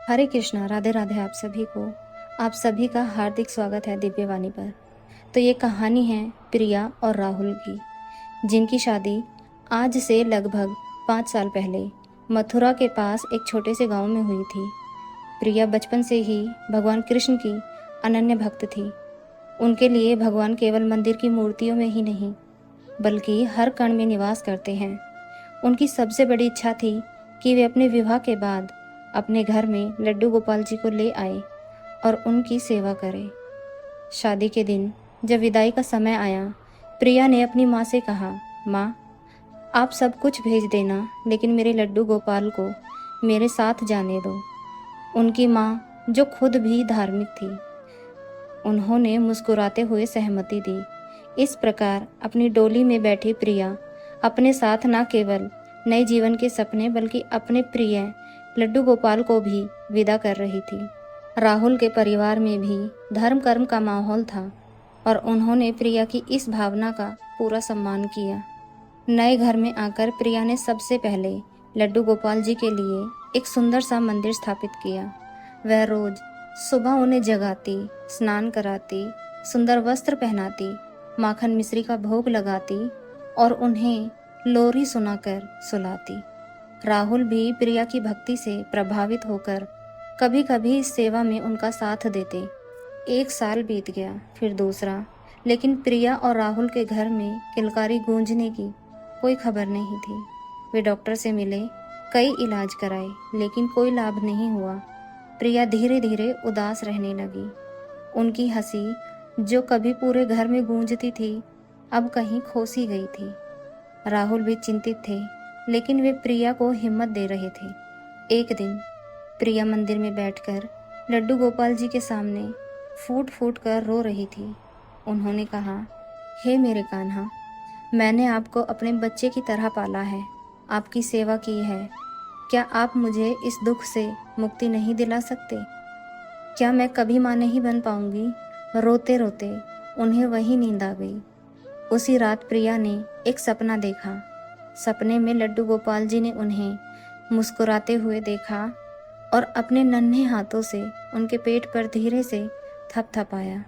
हरे कृष्णा, राधे राधे आप सभी को। आप सभी का हार्दिक स्वागत है दिव्यवाणी पर। तो ये कहानी है प्रिया और राहुल की, जिनकी शादी आज से लगभग 5 साल पहले मथुरा के पास एक छोटे से गांव में हुई थी। प्रिया बचपन से ही भगवान कृष्ण की अनन्य भक्त थी। उनके लिए भगवान केवल मंदिर की मूर्तियों में ही नहीं, बल्कि हर कण में निवास करते हैं। उनकी सबसे बड़ी इच्छा थी कि वे अपने विवाह के बाद अपने घर में लड्डू गोपाल जी को ले आए और उनकी सेवा करें। शादी के दिन जब विदाई का समय आया, प्रिया ने अपनी माँ से कहा, माँ, आप सब कुछ भेज देना, लेकिन मेरे लड्डू गोपाल को मेरे साथ जाने दो। उनकी माँ, जो खुद भी धार्मिक थी, उन्होंने मुस्कुराते हुए सहमति दी। इस प्रकार अपनी डोली में बैठी प्रिया अपने साथ न केवल नए जीवन के सपने, बल्कि अपने प्रिय लड्डू गोपाल को भी विदा कर रही थी। राहुल के परिवार में भी धर्म कर्म का माहौल था और उन्होंने प्रिया की इस भावना का पूरा सम्मान किया। नए घर में आकर प्रिया ने सबसे पहले लड्डू गोपाल जी के लिए एक सुंदर सा मंदिर स्थापित किया। वह रोज सुबह उन्हें जगाती, स्नान कराती, सुंदर वस्त्र पहनाती, माखन मिश्री का भोग लगाती और उन्हें लोरी सुनाकर सुलाती। राहुल भी प्रिया की भक्ति से प्रभावित होकर कभी कभी इस सेवा में उनका साथ देते। 1 साल बीत गया, फिर दूसरा, लेकिन प्रिया और राहुल के घर में किलकारी गूंजने की कोई खबर नहीं थी। वे डॉक्टर से मिले, कई इलाज कराए, लेकिन कोई लाभ नहीं हुआ। प्रिया धीरे धीरे उदास रहने लगी। उनकी हंसी, जो कभी पूरे घर में गूंजती थी, अब कहीं खो सी गई थी। राहुल भी चिंतित थे, लेकिन वे प्रिया को हिम्मत दे रहे थे। एक दिन प्रिया मंदिर में बैठकर लड्डू गोपाल जी के सामने फूट फूट कर रो रही थी। उन्होंने कहा, हे मेरे कान्हा, मैंने आपको अपने बच्चे की तरह पाला है, आपकी सेवा की है। क्या आप मुझे इस दुख से मुक्ति नहीं दिला सकते? क्या मैं कभी माँ नहीं बन पाऊंगी? रोते रोते उन्हें वही नींद आ गई। उसी रात प्रिया ने एक सपना देखा। सपने में लड्डू गोपाल जी ने उन्हें मुस्कुराते हुए देखा और अपने नन्हे हाथों से उनके पेट पर धीरे से थपथपाया।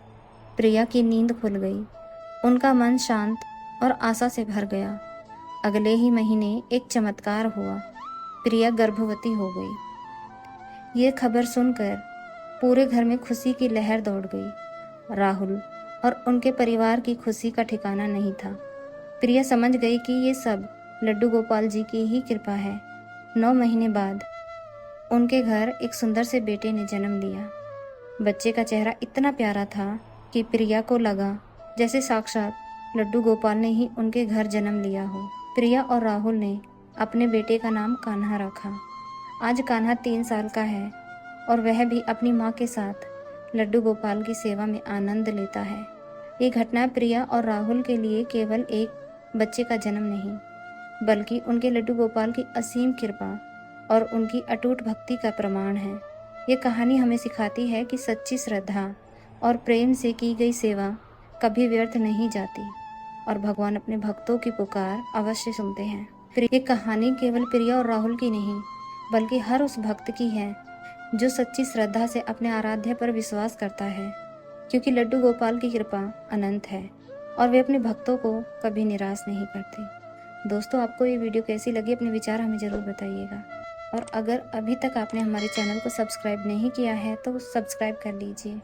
प्रिया की नींद खुल गई। उनका मन शांत और आशा से भर गया। अगले ही महीने एक चमत्कार हुआ। प्रिया गर्भवती हो गई। ये खबर सुनकर पूरे घर में खुशी की लहर दौड़ गई। राहुल और उनके परिवार की खुशी का ठिकाना नहीं था। प्रिया समझ गई कि ये सब लड्डू गोपाल जी की ही कृपा है। 9 महीने बाद उनके घर एक सुंदर से बेटे ने जन्म लिया। बच्चे का चेहरा इतना प्यारा था कि प्रिया को लगा जैसे साक्षात लड्डू गोपाल ने ही उनके घर जन्म लिया हो। प्रिया और राहुल ने अपने बेटे का नाम कान्हा रखा। आज कान्हा 3 साल का है और वह भी अपनी माँ के साथ लड्डू गोपाल की सेवा में आनंद लेता है। ये घटना प्रिया और राहुल के लिए केवल एक बच्चे का जन्म नहीं, बल्कि उनके लड्डू गोपाल की असीम कृपा और उनकी अटूट भक्ति का प्रमाण है। ये कहानी हमें सिखाती है कि सच्ची श्रद्धा और प्रेम से की गई सेवा कभी व्यर्थ नहीं जाती और भगवान अपने भक्तों की पुकार अवश्य सुनते हैं। ये कहानी केवल प्रिया और राहुल की नहीं, बल्कि हर उस भक्त की है जो सच्ची श्रद्धा से अपने आराध्य पर विश्वास करता है, क्योंकि लड्डू गोपाल की कृपा अनंत है और वे अपने भक्तों को कभी निराश नहीं करते। दोस्तों, आपको ये वीडियो कैसी लगी? अपने विचार हमें ज़रूर बताइएगा। और अगर अभी तक आपने हमारे चैनल को सब्सक्राइब नहीं किया है तो सब्सक्राइब कर लीजिए।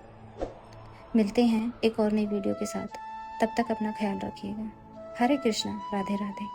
मिलते हैं एक और नई वीडियो के साथ। तब तक अपना ख्याल रखिएगा। हरे कृष्णा, राधे राधे।